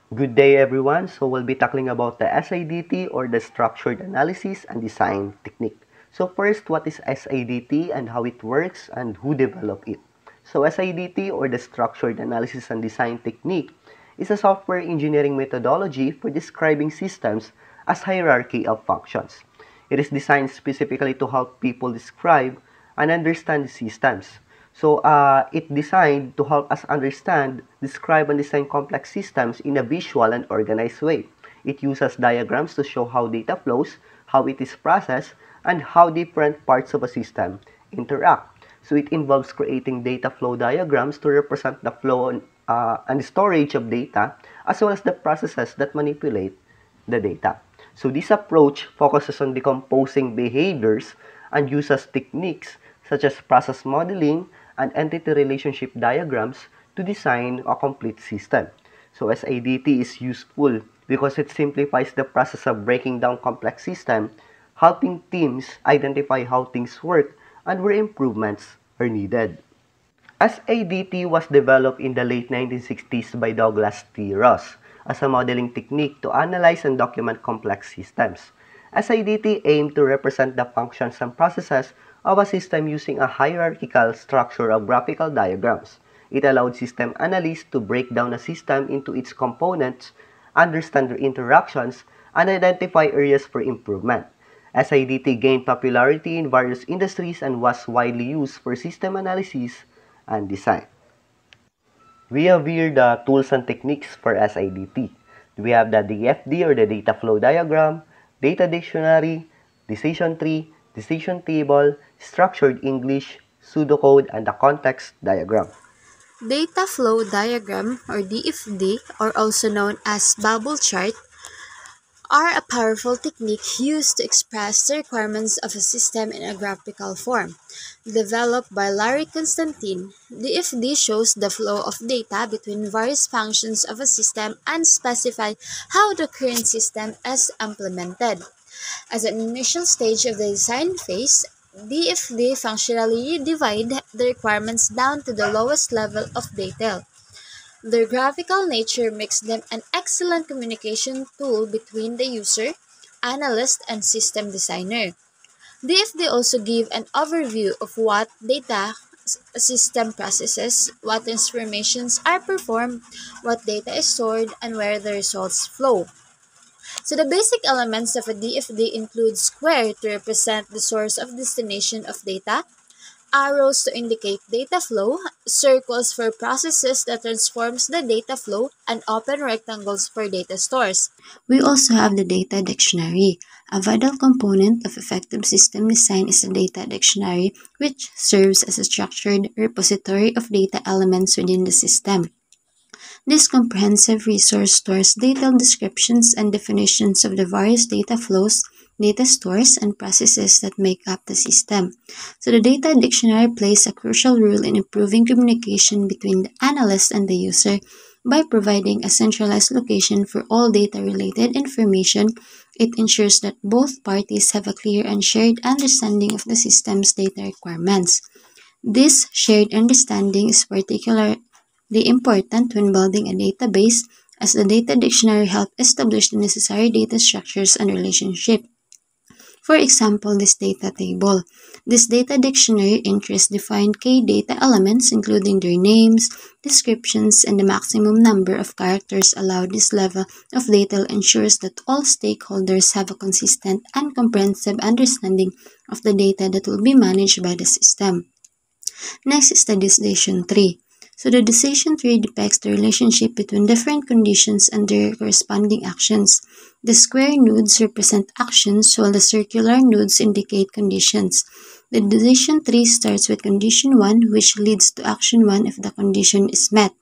Good day everyone. So we'll be tackling about the SIDT or the Structured Analysis and Design Technique. So first, what is SIDT and how it works and who developed it? So SIDT or the Structured Analysis and Design Technique is a software engineering methodology for describing systems as hierarchy of functions. It is designed specifically to help people describe and understand systems. So, it designed to help us understand, describe, and design complex systems in a visual and organized way. It uses diagrams to show how data flows, how it is processed, and how different parts of a system interact. So, it involves creating data flow diagrams to represent the flow and storage of data, as well as the processes that manipulate the data. So this approach focuses on decomposing behaviors and uses techniques such as process modeling and entity relationship diagrams to design a complete system. So SADT is useful because it simplifies the process of breaking down complex systems, helping teams identify how things work and where improvements are needed. SADT was developed in the late 1960s by Douglas T. Ross as a modeling technique to analyze and document complex systems. SADT aimed to represent the functions and processes of a system using a hierarchical structure of graphical diagrams. It allowed system analysts to break down a system into its components, understand their interactions, and identify areas for improvement. SIDT gained popularity in various industries and was widely used for system analysis and design. We have here the tools and techniques for SIDT. We have the DFD or the data flow diagram, data dictionary, decision tree, decision table, structured English, pseudocode, and the context diagram. Data flow diagram or DFD, or also known as bubble chart, are a powerful technique used to express the requirements of a system in a graphical form. Developed by Larry Constantine, DFD shows the flow of data between various functions of a system and specify how the current system is implemented. As an initial stage of the design phase, DFD functionally divide the requirements down to the lowest level of detail. Their graphical nature makes them an excellent communication tool between the user, analyst, and system designer. DFD also give an overview of what data system processes, what transformations are performed, what data is stored, and where the results flow. So the basic elements of a DFD include square to represent the source of destination of data, arrows to indicate data flow, circles for processes that transforms the data flow, and open rectangles for data stores. We also have the data dictionary. A vital component of effective system design is the data dictionary, which serves as a structured repository of data elements within the system. This comprehensive resource stores detailed descriptions and definitions of the various data flows, data stores, and processes that make up the system. So the data dictionary plays a crucial role in improving communication between the analyst and the user by providing a centralized location for all data-related information. It ensures that both parties have a clear and shared understanding of the system's data requirements. This shared understanding is particularly important when building a database, as the data dictionary helps establish the necessary data structures and relationships. For example, this data table. This data dictionary entries define key data elements, including their names, descriptions, and the maximum number of characters allowed. This level of detail ensures that all stakeholders have a consistent and comprehensive understanding of the data that will be managed by the system. Next is the decision tree. So the decision tree depicts the relationship between different conditions and their corresponding actions. The square nodes represent actions while the circular nodes indicate conditions. The decision tree starts with condition 1, which leads to action 1 if the condition is met,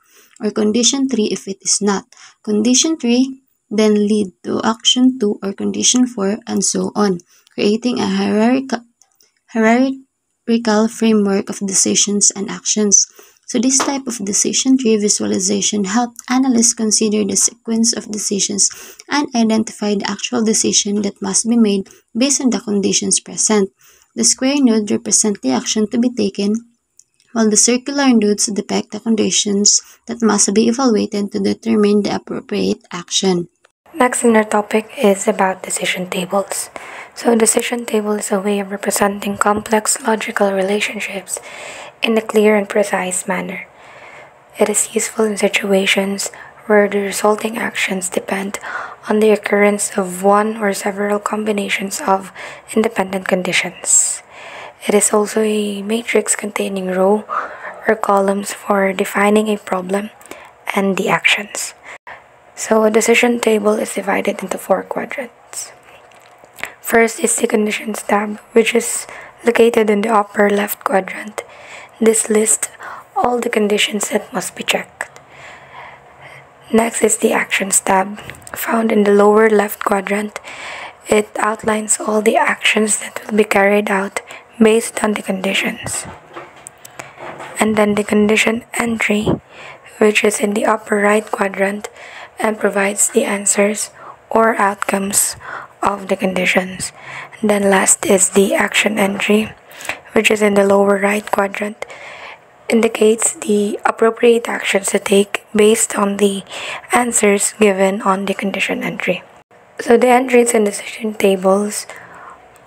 or condition 3 if it is not. Condition 3 then lead to action 2 or condition 4, and so on, creating a hierarchical framework of decisions and actions. So this type of decision tree visualization helped analysts consider the sequence of decisions and identify the actual decision that must be made based on the conditions present. The square node represents the action to be taken, while the circular nodes depict the conditions that must be evaluated to determine the appropriate action. Next in our topic is about decision tables. So a decision table is a way of representing complex logical relationships in a clear and precise manner. It is useful in situations where the resulting actions depend on the occurrence of one or several combinations of independent conditions. It is also a matrix containing row or columns for defining a problem and the actions. So a decision table is divided into 4 quadrants. First is the conditions tab, which is located in the upper left quadrant. This lists all the conditions that must be checked. Next is the actions tab, found in the lower left quadrant. It outlines all the actions that will be carried out based on the conditions. And then the condition entry, which is in the upper right quadrant, and provides the answers or outcomes of the conditions. And then last is the action entry, which is in the lower right quadrant, indicates the appropriate actions to take based on the answers given on the condition entry. So the entries in decision tables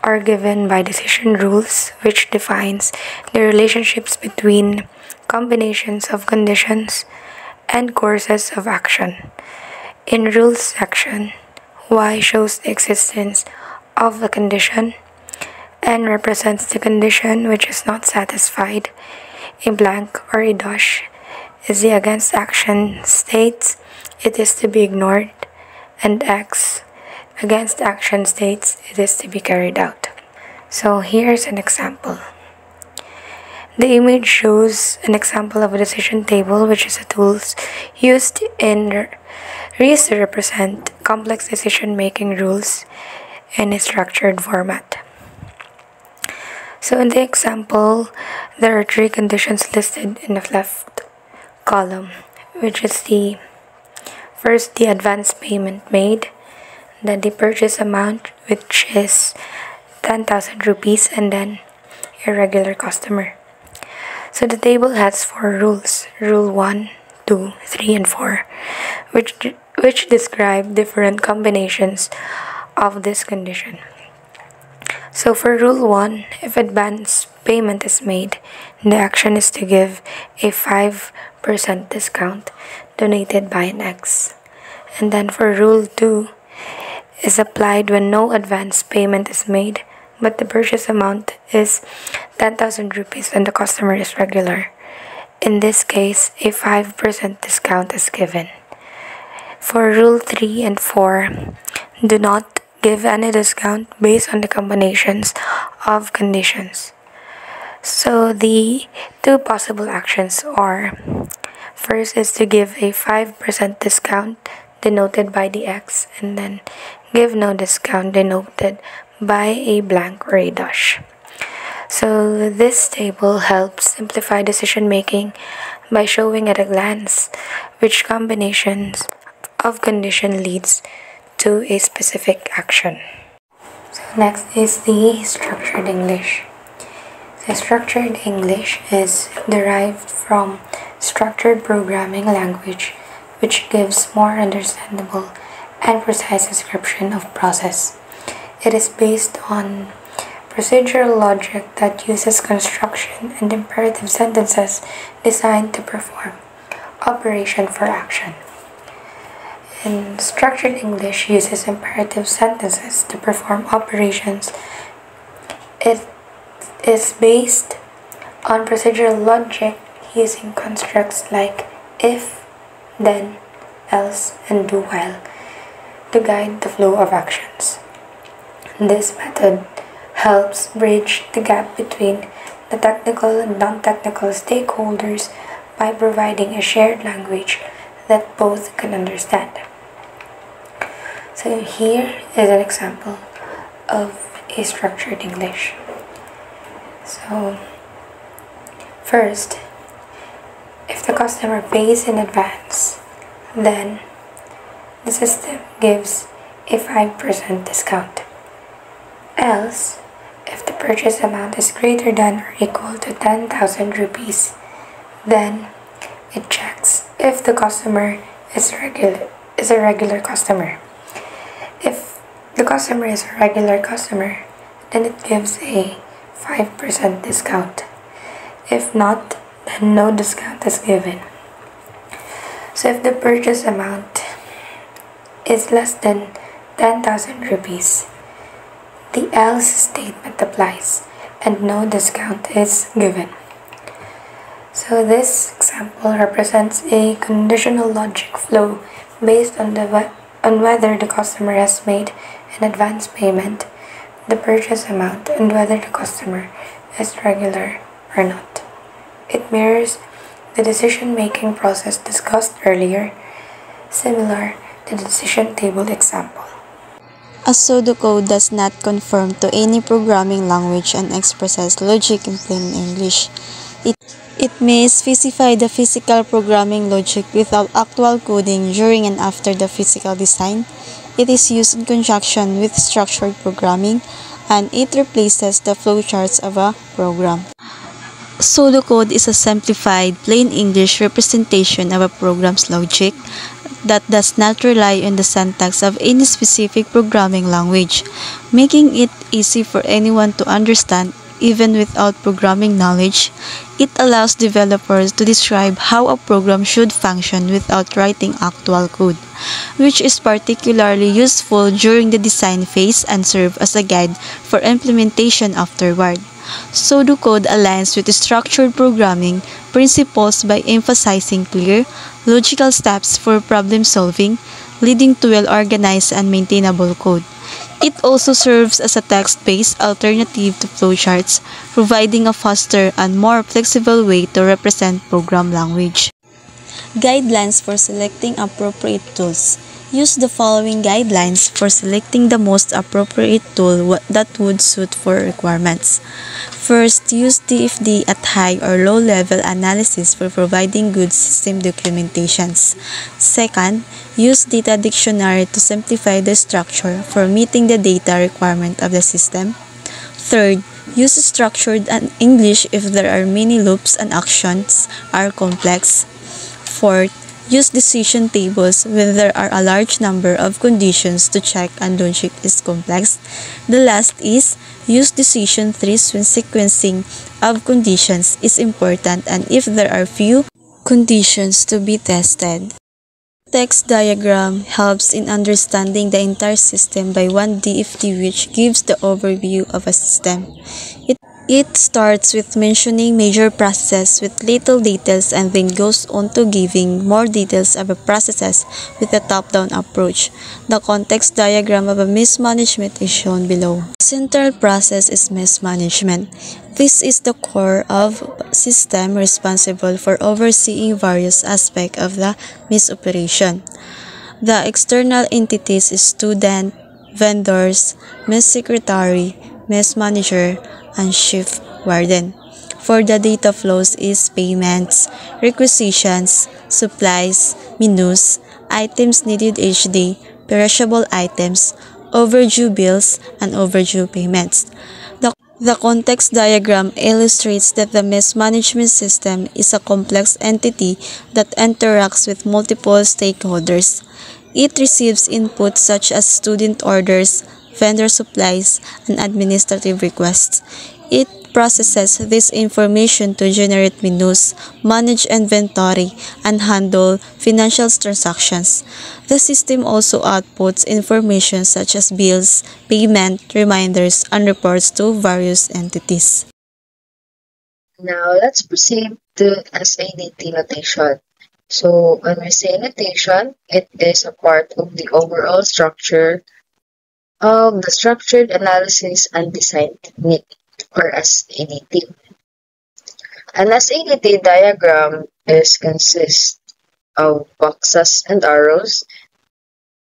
are given by decision rules, which defines the relationships between combinations of conditions and courses of action. In rules section, Y shows the existence of a condition, N represents the condition which is not satisfied, a blank or a dash is the against action states it is to be ignored, and X against action states it is to be carried out. So here's an example. The image shows an example of a decision table, which is a tool used to represent complex decision-making rules in a structured format. So in the example, there are 3 conditions listed in the left column, which is the first, the advance payment made, then the purchase amount, which is 10,000 rupees, and then a regular customer. So the table has 4 rules, rule 1, 2, 3, and 4, which describe different combinations of this condition. So for rule 1, if advance payment is made, the action is to give a 5% discount donated by an X. And then for rule 2, is applied when no advance payment is made, but the purchase amount is 10,000 rupees and the customer is regular. In this case, a 5% discount is given. For rule 3 and 4, do not give any discount based on the combinations of conditions. So the 2 possible actions are, first is to give a 5% discount denoted by the X, and then give no discount denoted by a blank or a dash. So this table helps simplify decision making by showing at a glance which combinations of condition leads to a specific action. So next is the structured English. The structured English is derived from structured programming language, which gives more understandable and precise description of process. It is based on procedural logic that uses construction and imperative sentences designed to perform operation for action. And structured English uses imperative sentences to perform operations. It is based on procedural logic using constructs like if, then, else, and do while to guide the flow of actions. This method helps bridge the gap between the technical and non-technical stakeholders by providing a shared language that both can understand. So here is an example of a structured English. So first, if the customer pays in advance, then the system gives a 5% discount. Else, if the purchase amount is greater than or equal to 10,000 rupees, Then it checks if the customer is a regular customer. If the customer is a regular customer, then it gives a 5% discount. If not, then no discount is given. So if the purchase amount is less than 10,000 rupees, the else statement applies and no discount is given. So this example represents a conditional logic flow based on whether the customer has made an advance payment, the purchase amount, and whether the customer is regular or not. It mirrors the decision-making process discussed earlier, similar to the decision table example. A pseudocode does not conform to any programming language and expresses logic in plain English. It may specify the physical programming logic without actual coding during and after the physical design. It is used in conjunction with structured programming, and it replaces the flowcharts of a program. Pseudocode is a simplified, plain English representation of a program's logic that does not rely on the syntax of any specific programming language, making it easy for anyone to understand even without programming knowledge. It allows developers to describe how a program should function without writing actual code, which is particularly useful during the design phase and serve as a guide for implementation afterward. Pseudocode aligns with structured programming principles by emphasizing clear, logical steps for problem solving, leading to well-organized and maintainable code. It also serves as a text-based alternative to flowcharts, providing a faster and more flexible way to represent program language. Guidelines for selecting appropriate tools. Use the following guidelines for selecting the most appropriate tool that would suit for requirements. First, use DFD at high or low level analysis for providing good system documentations. Second, use data dictionary to simplify the structure for meeting the data requirement of the system. Third, use structured English if there are many loops and actions are complex. Fourth, use decision tables when there are a large number of conditions to check and logic is complex. The last is use decision trees when sequencing of conditions is important and if there are few conditions to be tested. Text diagram helps in understanding the entire system by one DFT, which gives the overview of a system. It starts with mentioning major processes with little details and then goes on to giving more details of the processes with a top-down approach. The context diagram of a mismanagement is shown below. The central process is mismanagement. This is the core of system responsible for overseeing various aspects of the misoperation. The external entities is student, vendors, miss secretary, miss manager, and shift warden. For the data flows is payments, requisitions, supplies, menus, items needed each day, perishable items, overdue bills, and overdue payments. The context diagram illustrates that the mismanagement system is a complex entity that interacts with multiple stakeholders. It receives inputs such as student orders, vendor supplies, and administrative requests. It processes this information to generate menus, manage inventory, and handle financial transactions. The system also outputs information such as bills, payment, reminders, and reports to various entities. Now let's proceed to SADT notation. So when we say notation, it is a part of the overall structure of the structured analysis and design technique, or SADT. An SADT diagram consists of boxes and arrows.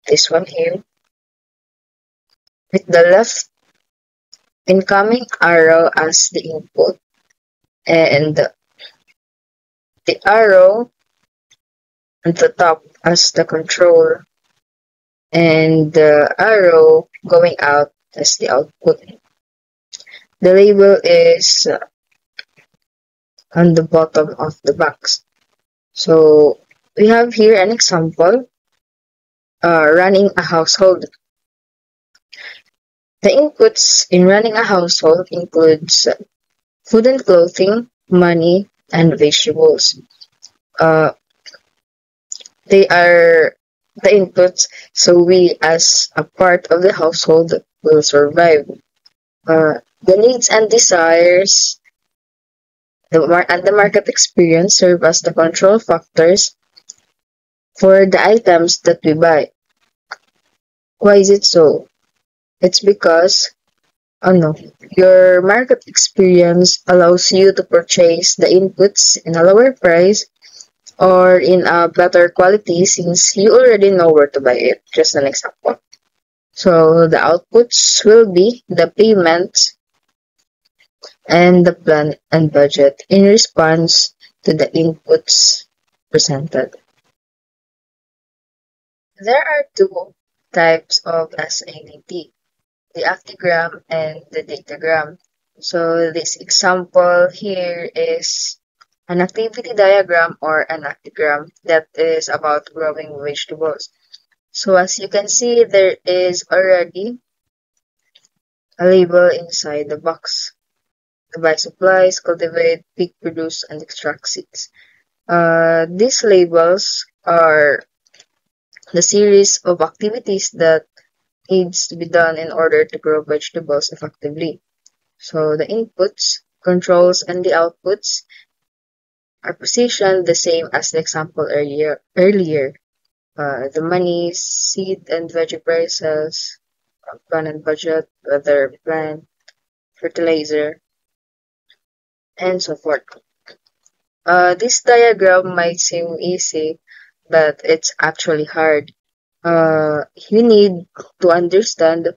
This one here, with the left incoming arrow as the input and the arrow at the top as the control and the arrow going out as the output. The label is on the bottom of the box. So we have here an example, running a household. The inputs in running a household includes food and clothing, money, and vegetables. Uh, they are the inputs, so we as a part of the household will survive. The needs and desires and the market experience serve as the control factors for the items that we buy. Why is it so? It's because your market experience allows you to purchase the inputs in a lower price or in a better quality since you already know where to buy it. Just an example. So the outputs will be the payment and the plan and budget in response to the inputs presented. There are two types of SADT, the actigram and the datagram. So this example here is an activity diagram or an actigram that is about growing vegetables. So as you can see, there is already a label inside the box. To buy supplies, cultivate, pick, produce, and extract seeds. These labels are the series of activities that needs to be done in order to grow vegetables effectively. So the inputs, controls, and the outputs are positioned the same as the example earlier. The money, seed and veggie prices, plan and budget, weather plan, fertilizer, and so forth. This diagram might seem easy, but it's actually hard. You need to understand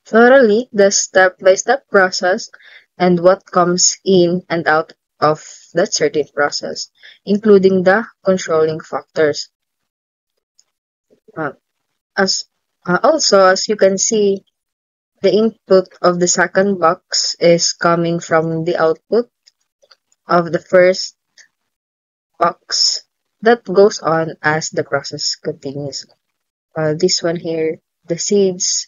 thoroughly the step-by-step process and what comes in and out of that certain process, including the controlling factors. Uh, as you can see, the input of the second box is coming from the output of the first box that goes on as the process continues. This one here, the seeds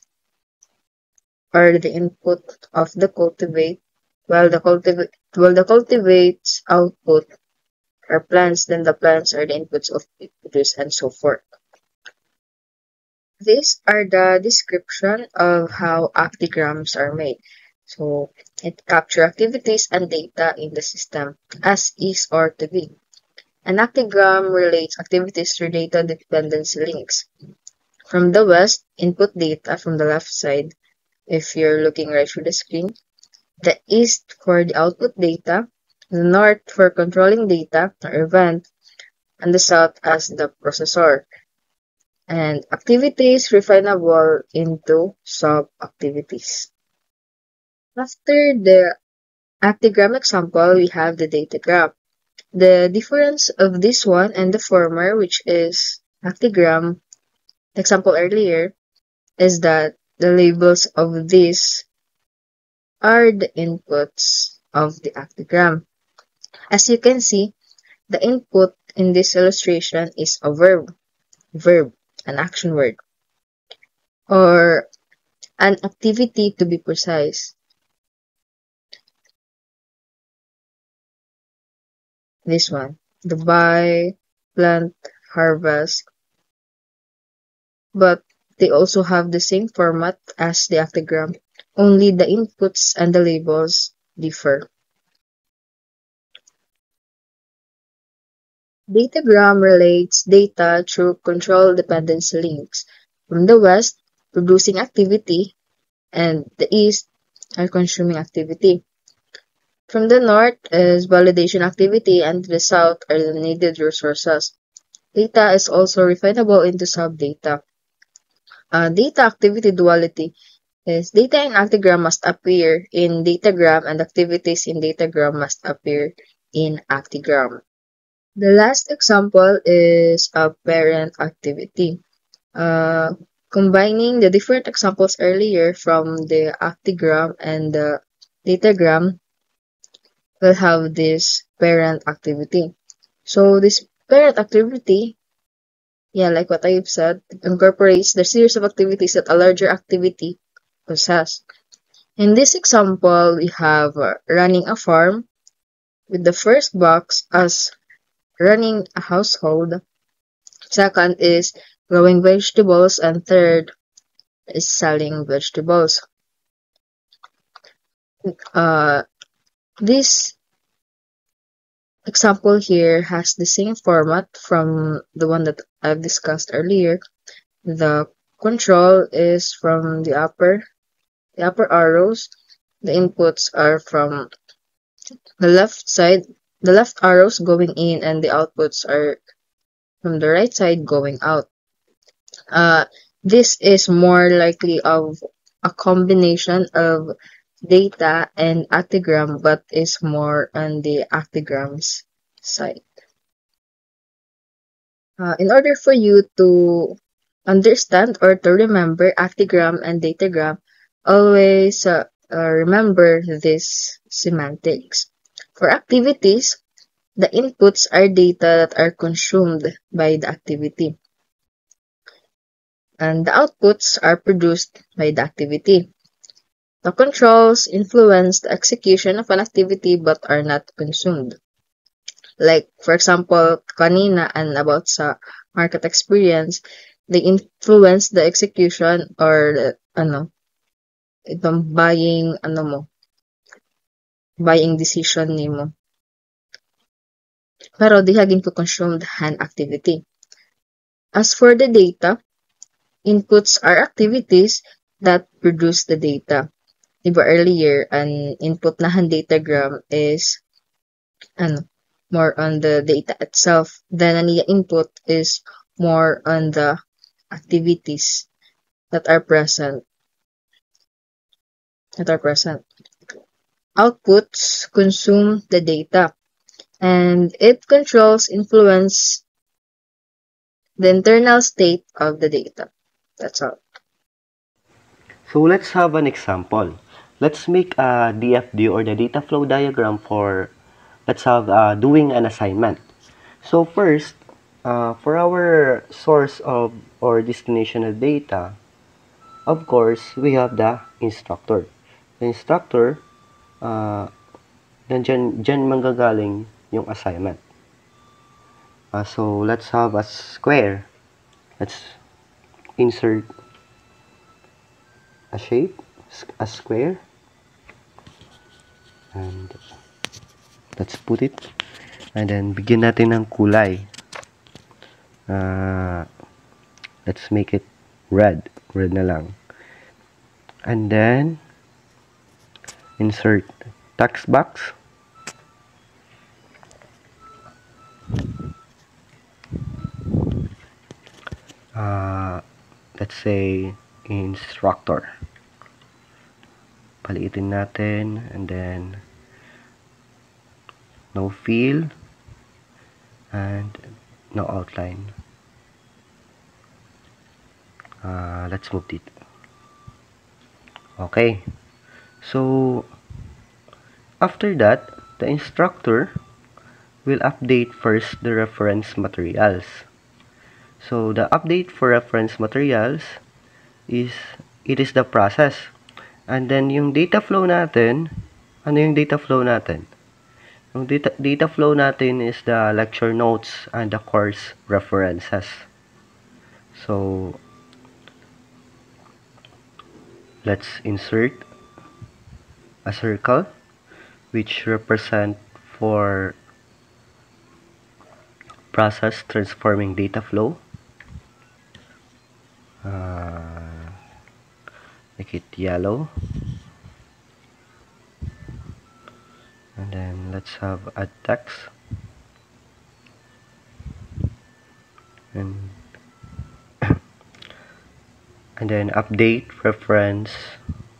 are the input of the cultivate, while the cultivate's output are plants, then the plants are the inputs of produce and so forth. These are the description of how actigrams are made. So it captures activities and data in the system as is or to be. An actigram relates activities through data dependency links. From the west, input data from the left side, if you're looking right through the screen, the east for the output data, the north for controlling data or event, and the south as the processor. And activities refinable into sub-activities. After the actigram example, we have the datagram. The difference of this one and the former, which is actigram, example earlier, is that the labels of these are the inputs of the actigram. As you can see, the input in this illustration is a verb, an action word, or an activity to be precise. This one, the buy, plant, harvest, but they also have the same format as the actigram, only the inputs and the labels differ. Datagram relates data through control dependency links. From the west, producing activity, and the east are consuming activity. From the north is validation activity, and the south are the needed resources. Data is also refinable into sub-data. Data activity duality is data in actigram must appear in datagram and activities in datagram must appear in actigram. The last example is a parent activity. Combining the different examples earlier from the actigram and the datagram, will have this parent activity. So this parent activity, yeah, like what I've said, incorporates the series of activities that a larger activity possess. In this example, we have running a farm with the first box as running a household. Second is growing vegetables, and third is selling vegetables. This example here has the same format from the one that I've discussed earlier. The control is from the upper arrows. The inputs are from the left side, the left arrows going in, and the outputs are from the right side going out. This is more likely of a combination of data and actigram, but is more on the actigrams side. In order for you to understand or to remember actigram and datagram, always remember this semantics. For activities, the inputs are data that are consumed by the activity, and the outputs are produced by the activity. The controls influence the execution of an activity but are not consumed. Like, for example, kanina and about sa market experience, they influence the execution or itong buying decision nimo. Pero di hagin ko consumed hand activity. As for the data, inputs are activities that produce the data. Diba earlier, an input na hand datagram is more on the data itself. Then ang input is more on the activities that are present. Outputs consume the data, and it controls influence the internal state of the data. That's all. So let's have an example. Let's make a DFD or the data flow diagram for, let's have doing an assignment. So first, for our source of or destination of data, of course, we have the instructor. The instructor, dyan manggagaling yung assignment. So let's have a square. Let's insert a shape, a square, and let's put it, and then bigyan natin ng kulay. Let's make it red na lang, and then insert text box, let's say instructor. Paliitin natin, and then no fill and no outline. Let's move it. Okay, so after that, the instructor will update first the reference materials. So the update for reference materials is the process. And then yung data flow natin, ano yung data flow natin? Yung data flow natin is the lecture notes and the course references. So let's insert a circle which represent for process transforming data flow. Make it yellow, and then let's have add text, and then update reference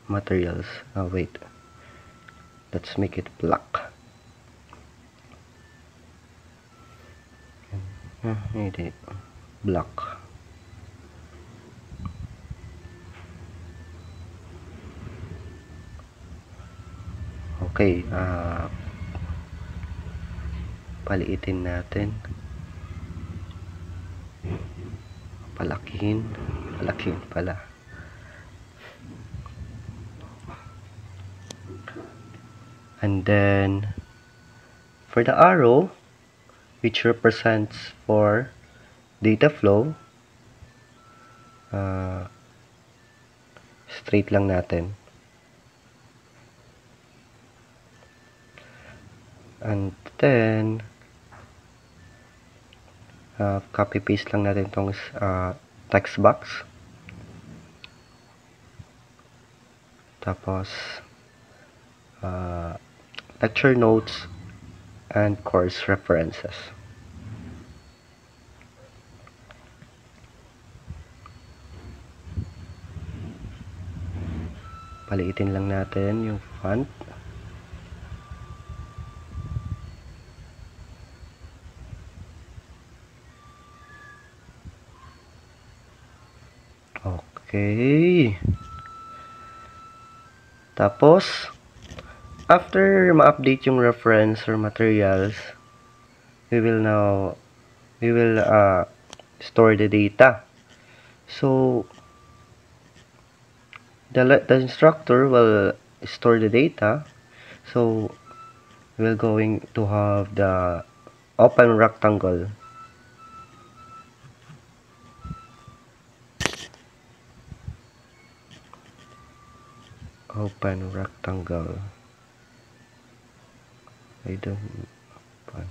materials. Wait, let's make it black. Black. Okay, Paliitin natin. Palakihin pala. And then for the arrow, which represents for data flow, straight lang natin. And then copy paste lang natin itong text box. Tapos lecture notes and course references. Paliitin lang natin yung font. Okay. Tapos, after ma-update yung reference or materials, we will store the data. So, the instructor will store the data. So, we're going to have the open rectangle. Open rectangle. I don't open.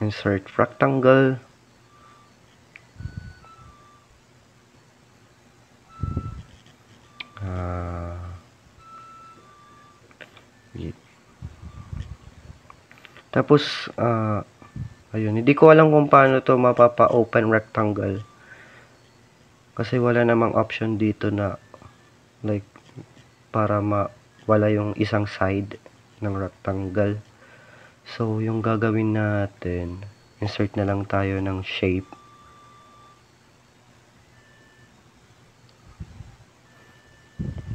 Insert rectangle. Tapos, ayun, hindi ko alam kung paano to mapapa-open rectangle. Kasi wala namang option dito na like para mawala yung isang side ng rectangle. So, yung gagawin natin, insert na lang tayo ng shape.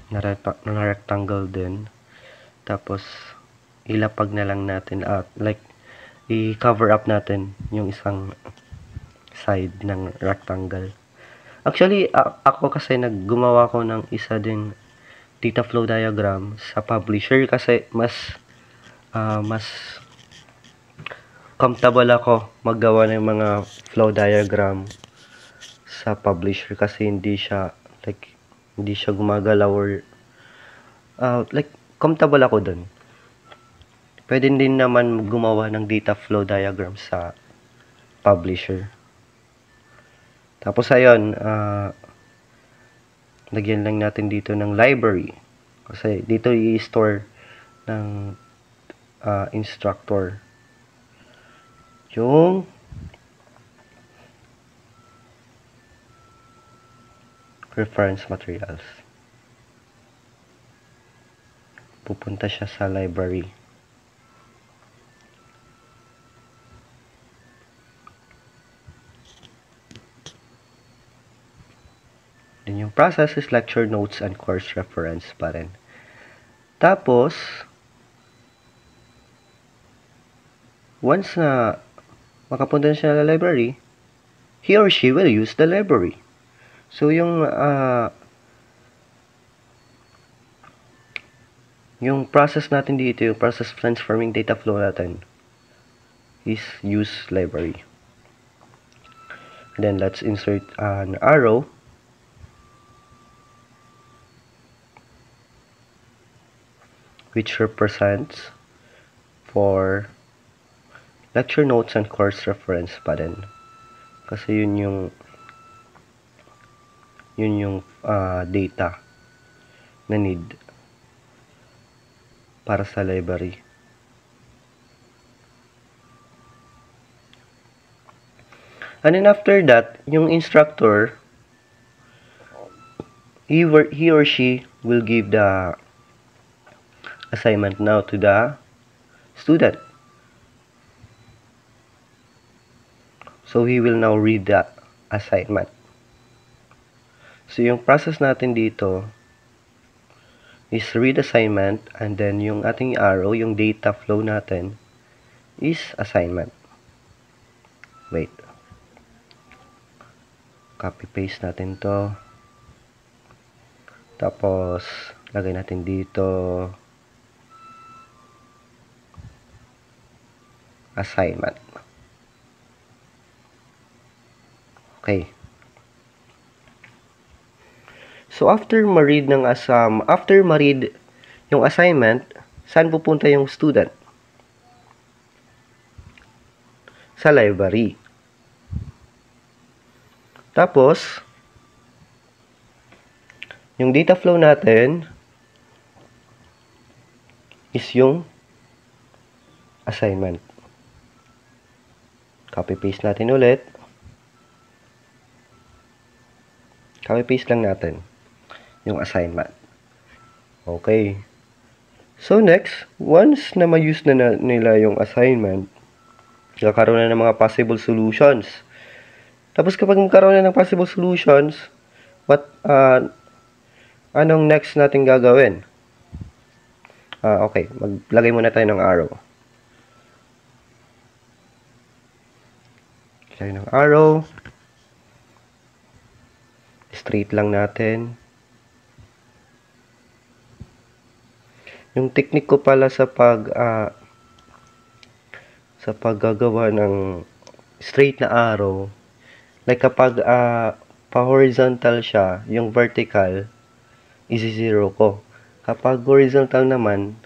Na rectangle din. Tapos, ilapag na lang natin at like i-cover up natin yung isang side ng rectangle. Actually, ako kasi gumawa ko ng isa din data flow diagram sa publisher kasi mas comfortable ako maggawa ng mga flow diagram sa publisher kasi hindi siya gumagalaw or like comfortable ako dun. Pwede din naman gumawa ng data flow diagram sa publisher. Tapos ayun, lagyan lang natin dito ng library. Kasi dito i-store ng instructor yung reference materials. Pupunta siya sa library. Then yung process is lecture notes and course reference pa rin. Tapos, once na makapunta siya sa library, he or she will use the library. So, yung process natin dito, yung process transforming data flow natin, is use library. Then, let's insert an arrow. Which represents for lecture notes and course reference pa rin. Kasi yun yung data na need para sa library. And then after that, yung instructor, he or she will give the assignment now to the student. So he will now read the assignment. So, yung process natin dito is read assignment, and then yung ating arrow, yung data flow natin, is assignment. Wait. Copy-paste natin to. Tapos, lagay natin dito assignment. Okay. So, after ma-read yung assignment, saan pupunta yung student? Sa library. Tapos, yung data flow natin is yung assignment. Copy-paste natin ulit. Copy-paste lang natin yung assignment. Okay. So, next, once na ma-use na nila yung assignment, kakaroon na ng mga possible solutions. Tapos, kapag magkaroon na ng possible solutions, anong next natin gagawin? Okay. Maglagay muna tayo ng arrow. Lagay ng arrow. Straight lang natin. Yung technique ko pala sa paggagawa ng straight na arrow, like kapag pa-horizontal siya, yung vertical, isi-zero ko. Kapag vertical naman,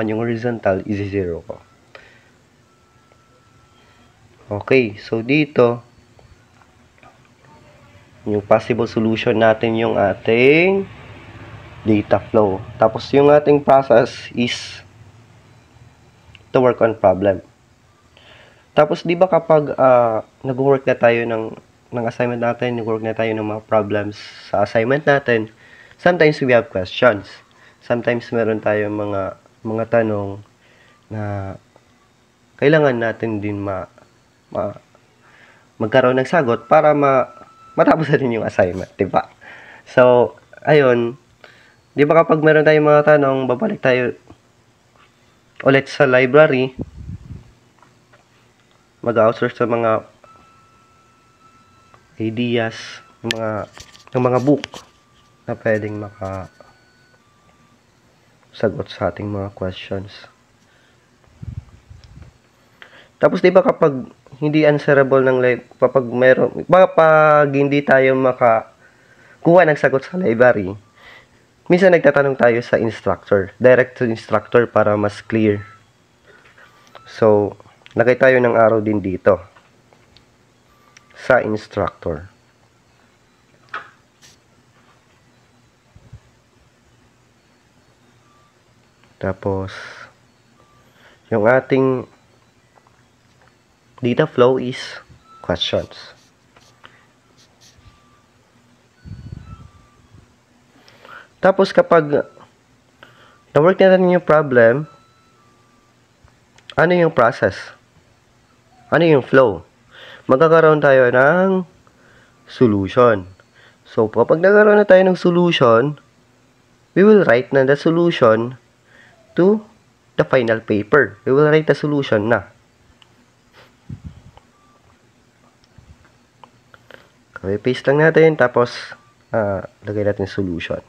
yung horizontal, isi-zero ko. Okay, so dito, yung possible solution natin yung ating data flow. Tapos yung ating process is to work on problem. Tapos di ba kapag nag-work na tayo ng assignment natin, nag-work na tayo ng mga problems sa assignment natin, sometimes we have questions. Sometimes meron tayong mga tanong na kailangan natin din magkaroon ng sagot para matapos na rin yung assignment, di ba? So, ayun, di ba kapag meron tayong mga tanong, babalik tayo ulit sa library, mag-outsource sa mga ideas, ng mga book na pwedeng makasagot sa ating mga questions. Tapos di ba kapag hindi answerable kapag hindi tayo makakuha ng sagot sa library, minsan nagtatanong tayo sa instructor, direct to instructor para mas clear. So, lagay tayo ng arrow din dito sa instructor. Tapos, yung ating data flow is questions. Tapos kapag na-work natin yung problem, ano yung process? Ano yung flow? Magkakaroon tayo ng solution. So, kapag nagkaroon na tayo ng solution, we will write na the solution to the final paper. We will write the solution na. Copy-paste lang natin, tapos lagay natin solution.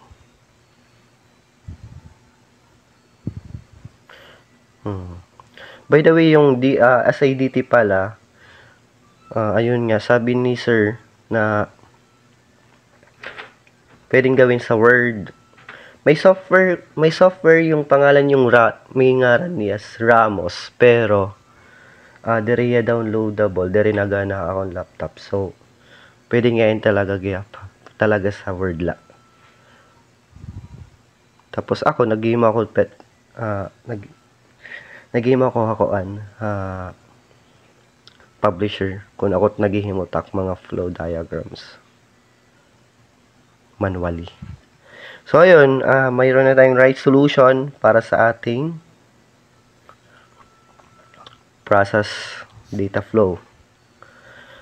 By the way, yung SIDT pala, ayun nga, sabi ni sir na pwedeng gawin sa Word. May software yung pangalan yung may ngaran niya, Ramos, pero diri downloadable, diri nagana akong laptop. So, pwede ngayon talaga sa Word lang. Tapos ako, nag-game ako publisher kung ako naghihimutak mga flow diagrams manually. So, ayun, mayroon na tayong right solution para sa ating process data flow.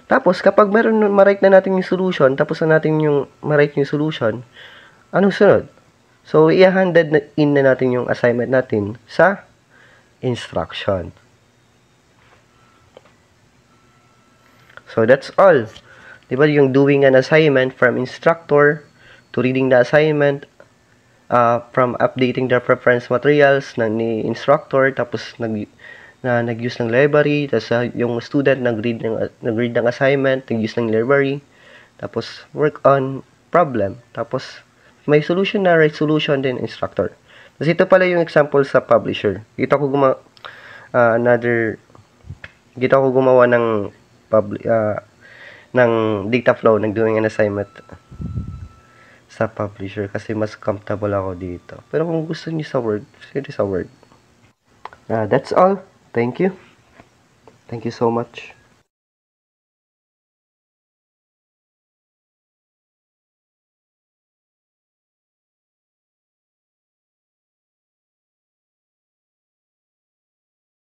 Tapos, kapag ma-write na natin yung solution, tapos na natin yung ma-write yung solution, anong sunod? So, i-handed in na natin yung assignment natin sa instruction. So, that's all. Diba, yung doing an assignment from instructor to reading the assignment, from updating the reference materials ni instructor, tapos nag-use ng library, tapos yung student nag-read ng assignment, nag-use ng library, tapos work on problem, tapos may solution na right solution din instructor. Tapos ito pala yung example sa publisher. Dito ako gumawa ng ng data flow, ng doing an assignment sa publisher kasi mas comfortable ako dito. Pero kung gusto niyo sa Word, sige sa Word. That's all. Thank you. Thank you so much.